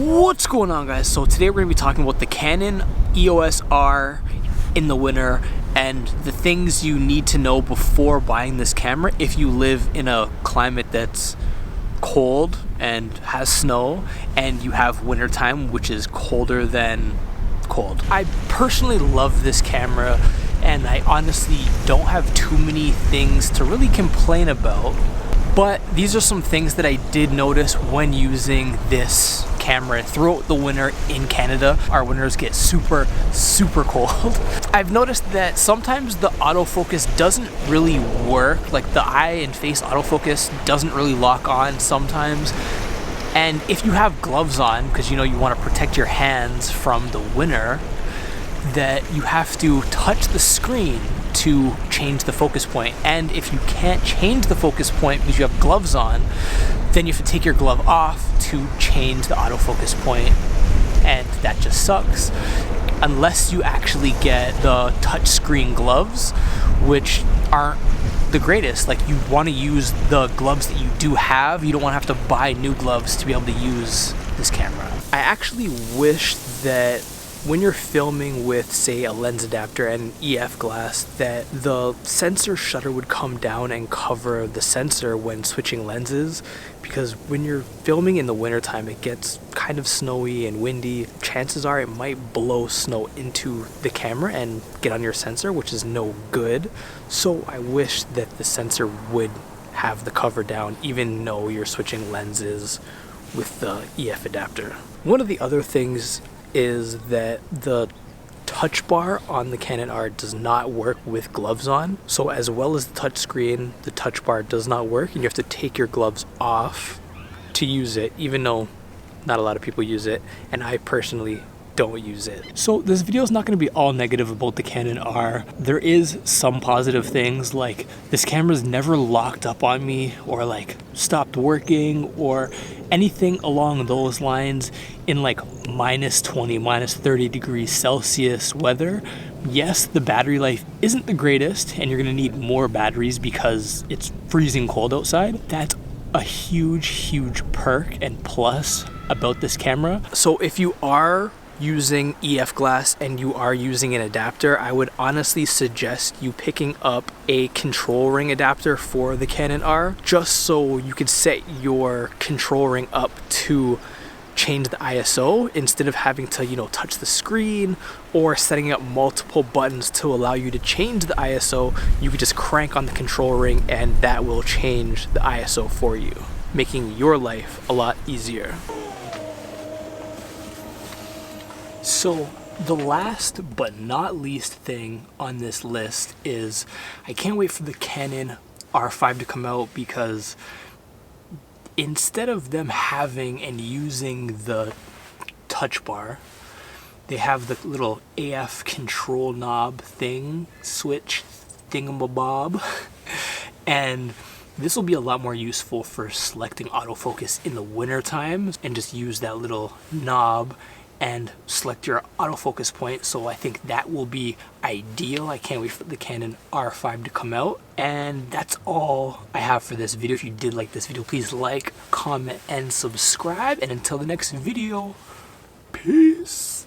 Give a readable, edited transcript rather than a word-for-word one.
What's going on, guys? So today we're going to be talking about the Canon EOS R in the winter and the things you need to know before buying this camera if you live in a climate that's cold and has snow and you have winter time, which is colder than cold. I personally love this camera and I honestly don't have too many things to really complain about, but these are some things that I did notice when using this camera throughout the winter in Canada. Our winters get super cold. I've noticed that sometimes the autofocus doesn't really work, like the eye and face autofocus doesn't really lock on sometimes. And if you have gloves on, because you want to protect your hands from the winter, that you have to touch the screen to change the focus point. And if you can't change the focus point because you have gloves on, then you have to take your glove off to change the autofocus point, and that just sucks. Unless you actually get the touchscreen gloves, which aren't the greatest. Like, you want to use the gloves that you do have. You don't want to have to buy new gloves to be able to use this camera. I actually wish that when you're filming with, say, a lens adapter and EF glass, that the sensor shutter would come down and cover the sensor when switching lenses, because when you're filming in the wintertime, it gets kind of snowy and windy. Chances are it might blow snow into the camera and get on your sensor, which is no good. So I wish that the sensor would have the cover down, even though you're switching lenses with the EF adapter. One of the other things is that the touch bar on the Canon R does not work with gloves on. So as well as the touch screen, the touch bar does not work, and you have to take your gloves off to use it, even though not a lot of people use it, and I personally don't use it. So this video is not going to be all negative about the Canon R. There is some positive things, like this camera's never locked up on me or like stopped working or anything along those lines in like -20, -30 degrees Celsius weather. Yes, the battery life isn't the greatest and you're going to need more batteries because it's freezing cold outside. That's a huge perk and plus about this camera. So if you are using EF glass and you are using an adapter, I would honestly suggest you picking up a control ring adapter for the Canon R, just so you could set your control ring up to change the ISO instead of having to touch the screen or setting up multiple buttons to allow you to change the ISO. You could just crank on the control ring and that will change the ISO for you, making your life a lot easier. So the last but not least thing on this list is I can't wait for the Canon R5 to come out, because instead of them having and using the touch bar, they have the little AF control knob thing, switch thingamabob, and this will be a lot more useful for selecting autofocus in the winter time, and just use that little knob and select your autofocus point. So I think that will be ideal. I can't wait for the Canon R5 to come out. And that's all I have for this video. If you did like this video, please like, comment, and subscribe. And until the next video, peace.